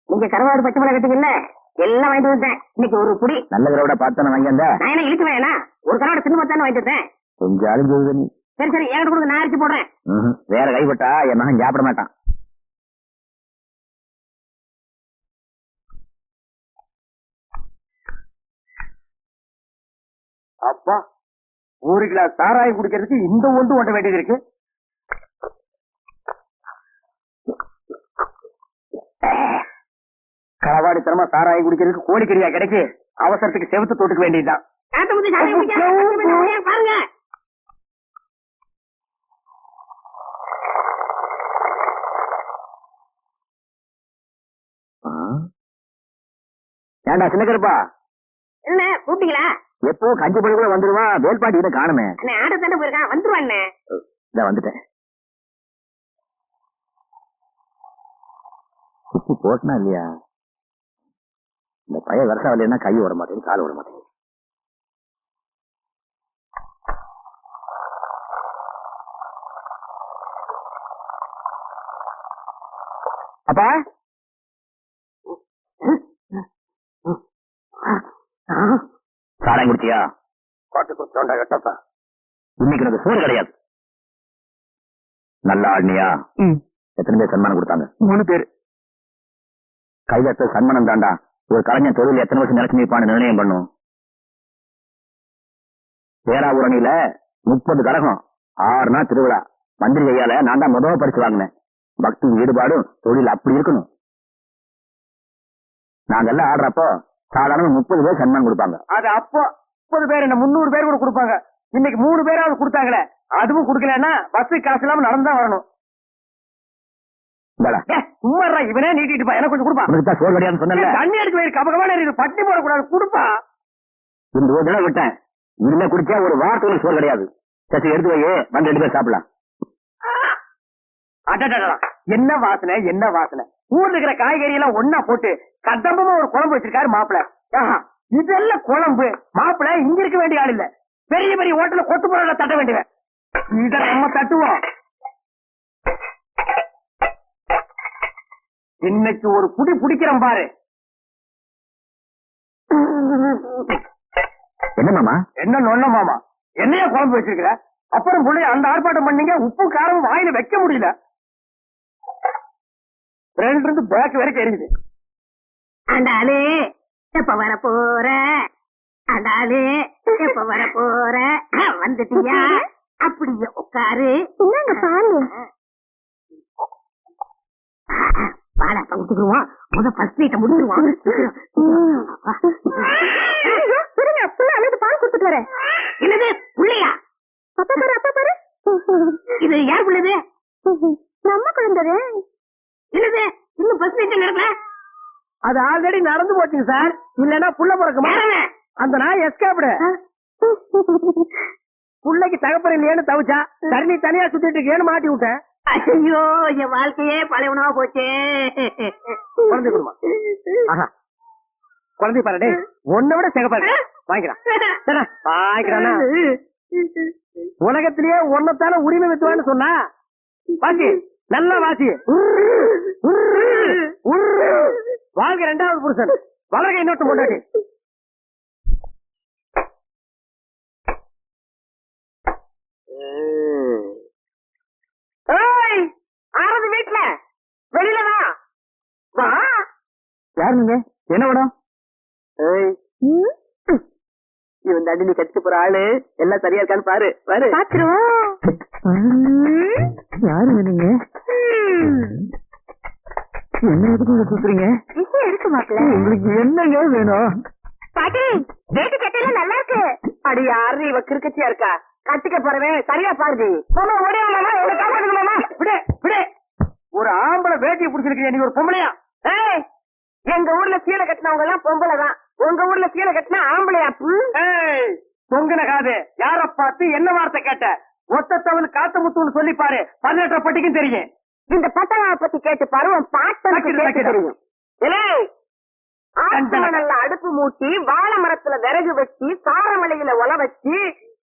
நீங்க கருவாடு பச்சை மிளகா கட்டிக்கல எல்லாம் வாங்கிட்டு வந்தேன். இன்னைக்கு ஒரு புடி நல்ல கருவாட பார்த்தானே வாங்கி வந்தா. நான் என்ன இழுக்க வேணா, ஒரு கருவாடு சின்ன பார்த்தானே வாங்கிட்டு வந்தேன். கொஞ்சம் போகுது நீ. சரி சரி என்கிட்ட கொடுங்க, நான் அரிச்சு போடுறேன். வேற கைப்பட்டா என் மகன் சாப்பிட மாட்டான். அப்பா, ஒரு கிளாஸ் சாராயம் குடிக்கிறதுக்கு இந்த ஒன்று ஓட்ட வேண்டியது இருக்கு. களவாடித்தனமா சாராயம் குடிக்கிறதுக்கு கோழிக்கறியா கிடைக்கு, அவசரத்துக்கு செவத்து தொட்டுக்க வேண்டியதுதான். பாருங்க ஏண்டா சின்ன கருப்பா, என்ன கூப்பிட்டீங்களா? எப்போ கஞ்சி பழி வந்துருவான். வேல்பாட்டி இதை காணுமே. ஆட தானே போயிருக்கான், வந்துருவான். இத வந்துட்டேன். உப்பு போட்டனா இல்லையா? இந்த பைய வருஷம் இல்லைன்னா கை விட மாட்டேங்குது, கால் விட மாட்டேங்குது. அப்பா சாராயம் குடிச்சியா? கட்டப்பா, இன்னைக்கு எனக்கு சோறு கிடையாது. நல்லா ஆடினியா? எத்தனை பேர் சன்மானம் கொடுத்தாங்க? 3 பேர். கைதட்ட சன்மானம் தாண்டா ஒரு கலைஞர் தொழில் எத்தனை வருஷம் நினைச்சு நிற்பான்னு நிர்ணயம் பண்ணும். பேராவூரணியில 30 கழகம், 6 நாள் திருவிழா. மந்திரி கையால நான் தான் முதல் பரிசு வாங்கினேன். பக்தி ஈடுபாடும் தொழில் அப்படி இருக்கணும். நாங்கெல்லாம் ஆடுறப்போ சாதாரண 30 பேர் சன்மானம் கொடுப்பாங்க. அது அப்போ 30 பேர் என்ன 300 பேர் கூட கொடுப்பாங்க. இன்னைக்கு 3 பேராவது கொடுத்தாங்களே, அதுவும் கொடுக்கலன்னா பஸ் காசு இல்லாம நடந்துதான் வரணும். சும்மா இவனே நீட்டிட்டு எனக்கு கொஞ்சம் கொடுப்பா. சோறு கிடையாது சொன்ன தண்ணி எடுத்து போயிரு, கபகமான பட்டி போடக்கூடாது, கொடுப்பா. இந்த ஒரு தடவை விட்டேன், இதுல குடிச்சா ஒரு வாரத்துக்கு சோறு கிடையாது. சரி எடுத்து போய் வந்து 2 பேர் சாப்பிடலாம். என்ன வாசனை, என்ன வாசனை. ஊர்ல இருக்கிற காய்கறி எல்லாம் ஒன்னா போட்டு கதம்பமா ஒரு குழம்பு வச்சிருக்காரு மாப்பிள்ள. இதெல்லாம் குழம்பு. மாப்பிள்ள இங்க இருக்க வேண்டிய ஆள் இல்ல, பெரிய பெரிய ஹோட்டல்ல கொட்டு பொருளை தட்ட வேண்டியவன். இத நம்ம தட்டுவோம். இன்னைக்கு ஒரு புடி பிடிக்கிறோம் பாரு. என்ன மாமா? என்ன நொன்ன மாமா, என்னையா குழம்பு வச்சிருக்கிற? அப்புறம் புள்ளி அந்த ஆர்ப்பாட்டம் பண்ணீங்க, உப்பு காரம் வாயில வைக்க முடியல. 2 இருந்து பேக் வரைக்கும் எரியுது. ஆண்டாளே எப்ப வர போற, ஆண்டாளே எப்ப வர போற, வந்துட்டியா? அப்படியே உட்காரு. பாடத்தை விட்டுக்குவோம், ஃபர்ஸ்ட் நைட்ட முடிஞ்சிருவோம். பால் கொடுத்துட்டு வரேன். என்னது புள்ளையா? அப்பா பாரு, அப்பா பாரு. இது யார் புள்ளது? நம்ம குழந்தை. என்னது இன்னும் ஃபர்ஸ்ட் நைட் நடக்கல? அது ஆல்ரெடி நடந்து போச்சுங்க சார். இல்லன்னா புள்ள பிறக்குமா? அந்த நாய் எஸ்கேப்டு. புள்ளைக்கு தகப்பன் இல்லையேன்னு தவிச்சா, தண்ணி தனியா சுத்திட்டு இருக்கேன்னு மாட்டி விட்டேன். ஐயோ, என் வாழ்க்கையே பழையவனா போச்சே. குழந்தை குடும்பம். ஆஹா, குழந்தை பாரு, ஒன்ன விட சிகப்பாரு. வாங்கிக்கிறான் வாங்கிக்கிறானா? உலகத்திலேயே ஒன்னத்தால உரிமை வித்துவான்னு சொன்னா வாசி, நல்லா வாசி. வாழ்க 2வது புருஷன், வளர்க இன்னொருத்த கொண்டாடி. ஆறது வீட்டுல வெளியிலதான் வா. யாரு நீங்க? என்ன வேணும்? இவன் தண்ணி கட்டிட்டு போற ஆளு எல்லாம் சரியா இருக்கான்னு பாரு பாரு. யாருங்க நீங்க? என்ன எதுக்கு சுத்துறீங்க? இருக்கு மாப்பிள்ள. உங்களுக்கு என்னங்க வேணும்? பாட்டி வேட்டு சட்டையில நல்லா இருக்கு. அடி யாரு இவ கிறுக்கச்சியா இருக்கா? கட்டிக்க போறவன் சரியா பாருடி. மாமா ஓடியா மாமா, இவனை காப்பாத்துங்க மாமா. விடு விடு. ஒரு ஆம்பளை வேட்டியை புடிச்சிருக்கியா நீ ஒரு பொம்பளையா? ஏய், எங்க ஊர்ல சீலை கட்டினவங்க எல்லாம் பொம்பளை தான். உங்க ஊர்ல சீலை கட்டினா ஆம்பளையா? ஏய், தொங்குன காது யார பார்த்து என்ன வார்த்தை கேட்ட? ஒத்தத்தவன் காத்தமுத்துன்னு சொல்லி பாரு, 18 பட்டிக்கும் தெரியும். இந்த பட்டவாவை பத்தி கேட்டு பாரு, உன் பாட்டனுக்கு கேட்டு தெரியும். நல்ல அடுப்பு மூட்டி வாழை மரத்துல விறகு வச்சு சாரமலையில ஒல வச்சு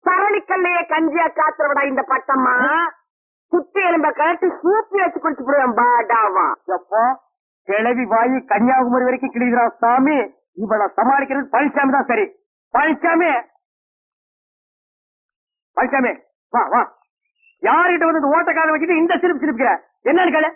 சரளிக்கல்லையே கஞ்சியா காத்துறவடா இந்த பட்டம்மா. சுத்தி எலும்ப கழட்டி சூப்பி வச்சு குடிச்சு போடுவேன் பாடாவா. எப்போ கிளவி வாயி கன்னியாகுமரி வரைக்கும் கிழிகிறான் சாமி. இவளை சமாளிக்கிறது பழனிசாமி தான் சரி. பழனிசாமி பழனிசாமி வா வா. யார்கிட்ட வந்து ஓட்ட கால வச்சுட்டு இந்த சிரிப்பு சிரிப்புக்கிற என்னன்னு கேளு.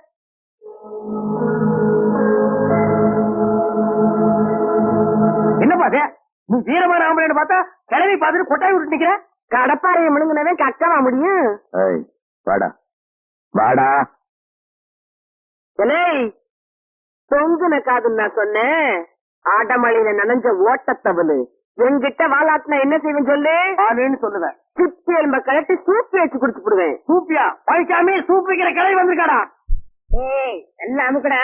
என்ன பாத்து நீ வீரமான ஆம்பளைன்னு பார்த்தா கிளவி பார்த்துட்டு கொட்டாய் விட்டு நிக்கிற. கடப்பாறையை முழுங்கினவே கக்கவா முடியும்? வாடா வாடா. தொங்குன காதுன்னு நான் சொன்னேன். ஆடமழையில நனைஞ்ச ஓட்டத்தவளு என்கிட்ட வாலாட்டினா என்ன செய்வேன் சொல்லு? ஆளுன்னு சொல்லுவேன். சுத்தி எலும்ப கழட்டி சூப்பி வச்சு குடிச்சு போடுவேன். சூப்பியா? பழிக்காம சூப் வைக்கிற கிளவி வந்திருக்காடா. ஏய் எல்லாம் அமுக்கடா.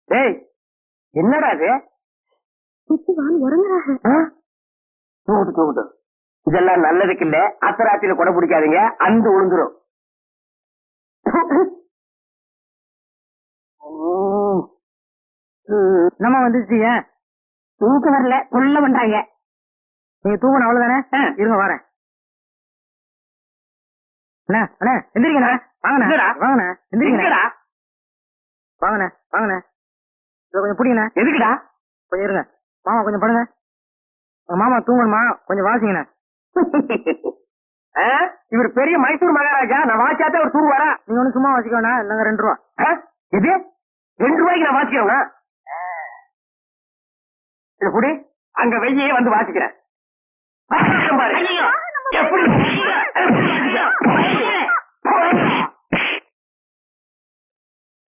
ஏய் என்னடா அது? இதெல்லாம் நல்லதுக்கு இல்ல. அத்தராத்திரில கொடை பிடிக்காதீங்க, அந்த உளுந்துரும். நம்ம வந்துச்சு. தூக்கம் வரல, கொள்ள பண்றாங்க. நீங்க தூங்கணும் அவ்வளவுதானே? இருங்க வரேன். அண்ணா அண்ணா எந்திரிங்கண்ணா. வாங்கண்ணா வாங்கண்ணா எந்திரிங்கண்ணா. வாங்கண்ணா வாங்கண்ணா. கொஞ்சம் பிடிங்கண்ணா. எதுக்குடா? கொஞ்சம் இருங்க மாமா, கொஞ்சம் படுங்க. மாமா தூங்கணுமா? கொஞ்சம் வாசிங்கண்ணா. இவர் பெரிய மைசூர் மகாராஜா. நான் வாசியாத்தே ஒரு தூங்குவாரா? நீங்க ஒண்ணு சும்மா வாசிக்க வேணா. இல்லங்க 2 ரூபா. இது 2 ரூபாய்க்கு நான் வாசிக்கிறேன். இது குடி, அங்க வெய்யே வந்து வாசிக்கிறேன்.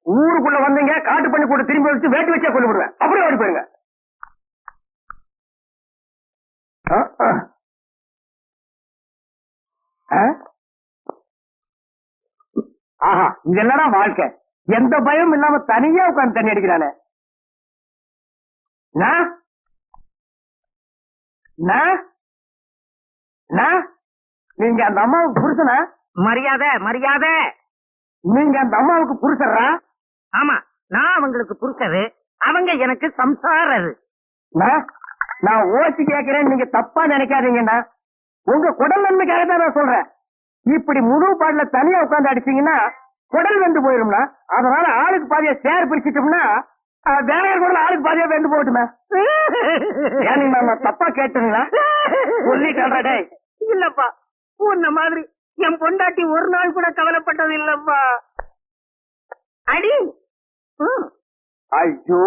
ஊருக்குள்ள வந்தீங்க காட்டு பண்ணி கூட திரும்பி வச்சு வேட்டு வச்சா கொண்டு விடுவேன். அப்படியே ஓடி போயிருங்க. ஆஹா, இது என்னடா வாழ்க்கை? எந்த பயம் இல்லாம தனியா உட்கார்ந்து தண்ணி அடிக்கிறானே. நீங்க அந்த அம்மாவுக்கு புருஷனா? மரியாதை மரியாதை. நீங்க அந்த அம்மாவுக்கு புருஷரா? ஆமா, நான் அவங்களுக்கு புருஷரு, அவங்க எனக்கு சம்சாரரு. நான் ஓசி கேட்கிறேன், நீங்க தப்பா நினைக்காதீங்கண்ணா. உங்க குடல் நன்மைக்காக தான் நான் சொல்றேன். இப்படி முழு பாடல தனியா உட்கார்ந்து அடிச்சீங்கன்னா குடல் வெந்து போயிரும்னா. அதனால ஆளுக்கு பாதியா சேர் பிரிச்சுட்டோம்னா வேலையார் குடல் ஆளுக்கு பாதியா வெந்து போட்டுமே. தப்பா கேட்டுங்களா? சொல்லி கல்றடே. இல்லப்பா, உன்ன மாதிரி என் பொண்டாட்டி ஒரு நாள் கூட கவலைப்பட்டது இல்லப்பா. அடி. ஐயோ,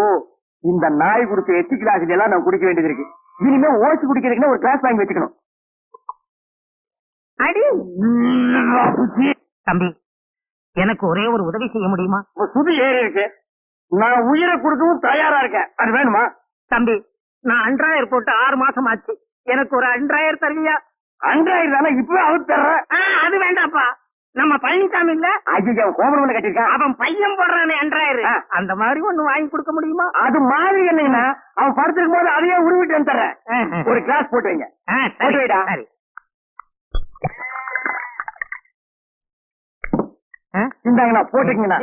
இந்த நாய் குடிச்ச 8 கிளாஸ் எல்லாம் நான் குடிக்க வேண்டியது இருக்கு. இனிமே ஓசி குடிக்கிறதுக்குன்னு ஒரு கிளாஸ் வாங்கி வச்சுக்கணும். அடி. தம்பி, எனக்கு ஒரே ஒரு உதவி செய்ய முடியுமா? சுதி ஏறி இருக்கு, நான் உயிரை கொடுக்கவும் தயாரா இருக்கேன். அது வேணுமா? தம்பி, நான் 2000 போட்டு 6 மாசம் ஆச்சு. எனக்கு ஒரு 2000 தருவியா? 2000 தானே இப்பவே அவுத்து தர்றேன். அது வேண்டாப்பா. நம்ம பழனிசாமி இல்ல, ஐயோ கோபுரம் கட்டிருக்கான். அவன் பையன் போடுறானே 2000, அந்த மாதிரி ஒண்ணு வாங்கி கொடுக்க முடியுமா? அது மாதிரி என்னங்கன்னா அவன் படுத்திருக்கும் போது அதையே உருவிட்டு வந்துடுறேன். ஒரு கிளாஸ் போட்டு வைங்க. போட்டு வைடா. சரி. இந்தாங்கண்ணா போட்டுக்கீங்கண்ணா.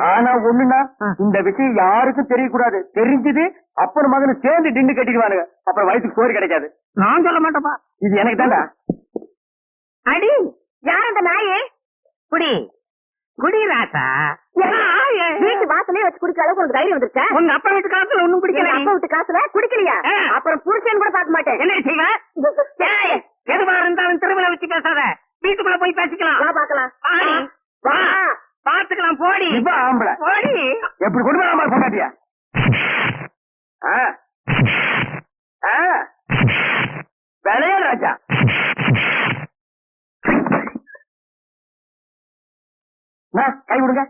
ஆனா ஒண்ணுன்னா, இந்த விஷயம் யாருக்கும் தெரியக்கூடாது. தெரிஞ்சது அப்பன் மகனு சேர்ந்து டின்னு கட்டிடுவானுங்க. அப்புறம் வயிற்றுக்கு சோறு கிடைக்காது. நான் சொல்ல மாட்டேப்பா. இது எனக்கு தாண்டா. அடி, யார் அந்த நாயே? குடி குடி ராசா. வீட்டு வாசலே வச்சு குடிக்க அளவுக்கு உனக்கு தைரியம் வந்துருச்சா? உங்க அப்பா வீட்டு காசுல ஒண்ணும் குடிக்கல. அப்பா வீட்டு காசுல குடிக்கலையா? அப்புறம் புருஷன் கூட பார்க்க மாட்டேன். என்ன செய்வேன்? எதுவா இருந்தாலும் திருவிழா வச்சு பேசாத. வீட்டுக்குள்ள போய் பேசிக்கலாம். வா பாக்கலாம். வா பாத்துக்கலாம். போடி. இப்ப ஆம்பளை போடி. எப்படி கொண்டு வராம போட்டாட்டியா? வேலையா ராஜா? கை விடுங்க.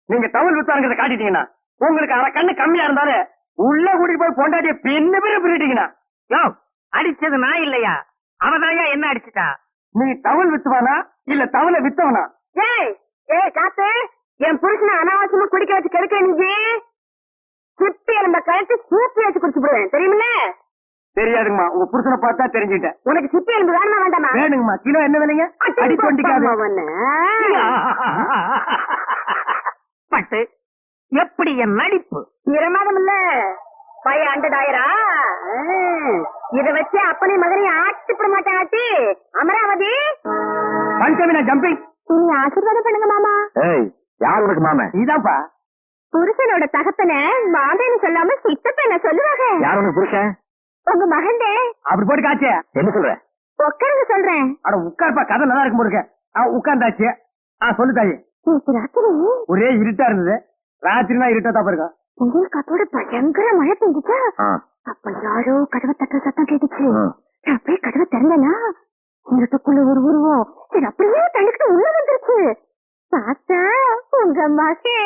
நீங்க டவுல் வித்தாங்கிறத காட்டிட்டீங்கன்னா உங்களுக்கு அரை கண்ணு கம்மியா இருந்தாலும் உள்ள கூட்டிட்டு போய் பொண்டாட்டிய பின்ன பேரு பிரிட்டீங்கன்னா யோ அடிச்சது நான் இல்லையா அவதாயா என்ன அடிச்சுட்டா? நீ தவள் வித்துவானா இல்ல தவளை வித்தவனா? ஏய் ஏய் காத்து, என் புருஷனை அனாவசியமா குடிக்க வச்சு கெடுக்க நீ சுத்தி எலும்ப கழிச்சு சூப்பி வச்சு குடிச்சு போடுவேன் தெரியுமில்ல? தெரியாதுங்கம்மா, உங்க புருஷனை பார்த்தா தெரிஞ்சுட்டேன். உனக்கு சுத்தி எலும்பு வேணுமா வேண்டாமா? வேணுங்கம்மா. கிலோ என்ன விலைங்க? அடி கொண்டிக்காது. பட்டு எப்படி என் நடிப்பு பிரமாதம் இல்ல பையன் 100,000 இத வச்சு அப்பனே மகனையும் ஆட்டிப்பட மாட்டேன். ஆட்டி அமராவதி பஞ்சமினா ஜம்பிங். நீ ஆசீர்வாதம் பண்ணுங்க மாமா. ஏய், யார் உனக்கு மாமன்? நீதான்ப்பா. புருஷனோட தகப்பனை மாமேன்னு சொல்லாம சித்தப்ப சொல்லுவாங்க. யார் உனக்கு புருஷன்? உங்க மகன்டே. அப்படி போட்டு காய்ச்சே. என்ன சொல்ற? உட்காருங்க சொல்றேன். அட உட்கார்ப்பா, கதை நல்லா இருக்கும் போருக்க. உட்கார்ந்தாச்சு. சொல்லு தாயி. ராத்திரி ஒரே இருட்டா இருந்தது. ராத்திரினா இருட்டா தான் பாருங்க. உங்களுக்கு அதோட பயங்கர மழை பெஞ்சுச்சா? அப்ப யாரோ கதவை தட்ட சத்தம் கேட்டுச்சு. அப்படியே கதவை திறந்தனா இருட்டுக்குள்ள ஒரு உருவம் சரி அப்படியே தள்ளிக்கிட்டு உள்ள வந்துருச்சு. பார்த்தா உங்க மகே.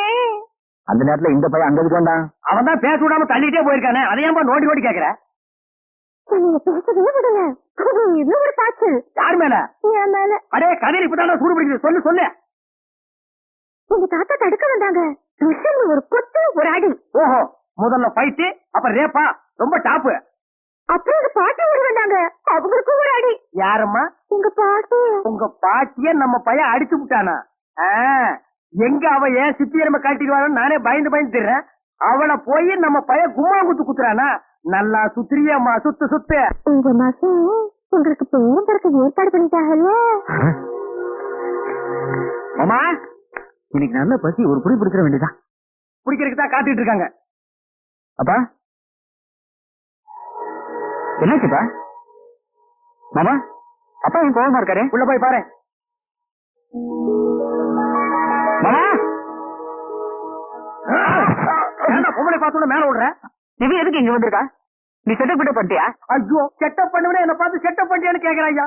அந்த நேரத்துல இந்த பையன் அங்க வேண்டாம். அவன் தான் பேச விடாம தள்ளிட்டே போயிருக்கானே, அதையேப்பா நோண்டி நோண்டி கேக்குற? நீங்க பேசவே விடுங்க. இன்னும் ஒரு பாய்ச்சல். யார் மேல? என் மேல. அடே கதையில இப்பதான் சூடு பிடிக்குது. சொல்லு சொல்லு. உங்க தாத்தா தடுக்க வந்தாங்க. ஒரு கொத்து ஒரு அடி. ஓஹோ, முதல்ல ஃபைட்டு அப்புறம் ரேப்பா, ரொம்ப டாப்பு. அப்புறம் எங்க பாட்டி ஓடி வந்தாங்க. அவங்களுக்கும் ஒரு அடி. யாரம்மா? உங்க பாட்டி. உங்க பாட்டிய நம்ம பையன் அடிச்சு விட்டானா? எங்க அவ ஏன் சித்தி எலும்ப கட்டிடுவான்னு நானே பயந்து பயந்து தர்றேன். அவளை போய் நம்ம பையன் கும்மாங்குத்து குத்துறானா? நல்லா சுத்திரியம்மா, சுத்து சுத்து. உங்க மகன் உங்களுக்கு பேரும் பிறக்க ஏற்பாடு பண்ணிட்டாங்கல்ல? மாமா, இன்னைக்கு நல்ல பசி, ஒரு புடி பிடிச்சிட வேண்டியதான். பிடிக்கிறதுக்கு தான் காத்துட்டு இருக்காங்க. அப்பா என்னாச்சுப்பா? மாமா, அப்பா என் கோவமா இருக்காரு. உள்ள போய் பாரு. மாமா, பொம்பளை பார்த்தோட மேல விடுற. இவன் எதுக்கு இங்க வந்திருக்கா? நீ செட்டப் கிட்ட பண்ணிட்டியா? ஐயோ, செட்டப் பண்ணுவேன் என்ன பார்த்து செட்டப் பண்ணியான்னு கேக்குறாயா?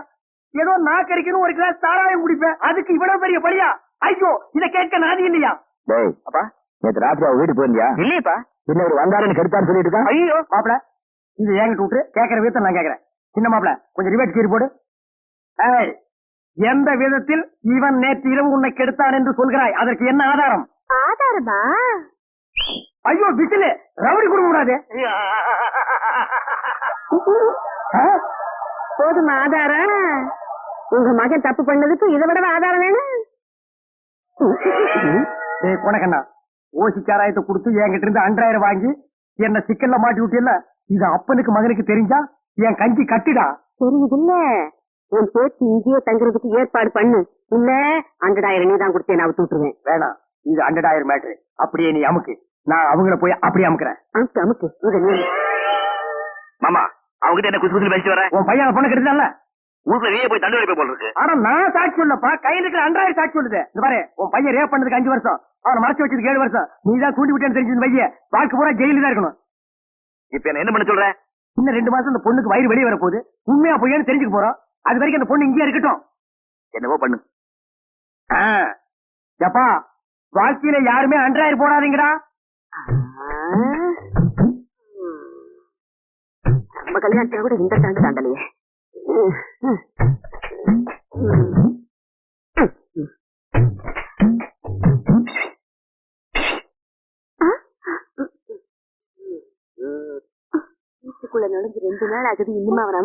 ஏதோ நான் கறிக்கணும் ஒரு கிளாஸ் தாராயம் குடிப்பேன், அதுக்கு இவ்வளவு பெரிய பலியா? ஐயோ, இத கேட்க நாதி இல்லையா? டேய் அப்பா, நேற்று ராத்திரி அவ வீட்டுக்கு போயிருந்தியா? இல்லையப்பா. என்ன ஒரு வந்தாருன்னு கெடுத்தான்னு சொல்லிட்டு இருக்கான். ஐயோ மாப்பிள, இது என்கிட்ட விட்டு கேட்கற விதத்தை நான் கேட்கறேன். சின்ன மாப்பிள, கொஞ்சம் ரிவேட் கீறி போடு. எந்த விதத்தில் இவன் நேற்று இரவு உன்னை கெடுத்தான் என்று சொல்கிறாய்? அதற்கு என்ன ஆதாரம்? ஆதாரமா? ஐயோ விசிலு, ரவுடி கொடுக்க கூடாது. போதுமா ஆதாரம்? உங்க மகன் தப்பு பண்ணதுக்கு இதை விட ஆதாரம் வேணும்? உனக்கண்ணா ஓசி சாராயத்தை கொடுத்து என்கிட்ட இருந்து 2,000 வாங்கி என்ன சிக்கல்ல மாட்டி விட்டியல்ல, இது அப்பனுக்கு மகனுக்கு தெரிஞ்சா என் கஞ்சி கட்டிடா. தெரியுது இல்ல, உன் பேச்சு இங்கேயே தங்குறதுக்கு ஏற்பாடு பண்ணு. இல்ல 100,000 நீ தான் கொடுத்தேன், நான் விட்டுருவேன். வேணாம், இது 100,000 மேட்ரு. அப்படியே நீ அமுக்கு, நான் அவங்கள போய் அப்படியே அமுக்குறேன். அமுக்கு அமுக்கு. இத நீ மாமா, அவங்கிட்ட என்ன குசு குசு பேசிட்டு வர? உன் பையன் பொண்ணு கெடுத்தான்ல, ஊர்ல நீயே போய் தண்டு போய் போல இருக்கு. ஆனா நான் சாட்சி சொல்லப்பா, கையில இருக்கிற 2,000 சாட்சி சொல்லுது. இந்த பாரு, உன் பையன் ரேப் பண்ணதுக்கு 5 வருஷம், அவனை மறைச்சு வச்சதுக்கு 7 வருஷம். நீ தான் தூண்டி விட்டேன்னு தெரிஞ்சது பையன் வாழ்க்கை பூரா ஜெயில தான் இருக்கணும். இப்ப என்ன பண்ண சொல்ற? இன்னும் 2 மாசம் இந்த பொண்ணுக்கு வயிறு வெளியே வர போகுது. உண்மையா பொய்யான்னு தெரிஞ்சுக்க போறோம். அது வரைக்கும் அந்த பொண்ணு இங்கேயே இருக்கட்டும். என்னவோ பண்ணு. எப்பா, வாழ்க்கையில யாருமே 100,000 போடாதீங்கடா. நம்ம கல்யாணத்தை கூட இந்த தாண்டு தாண்டலையே. வீட்டுக்குள்ள நுழைஞ்சு 2 நாள் ஆகுது, இன்னும் அவன்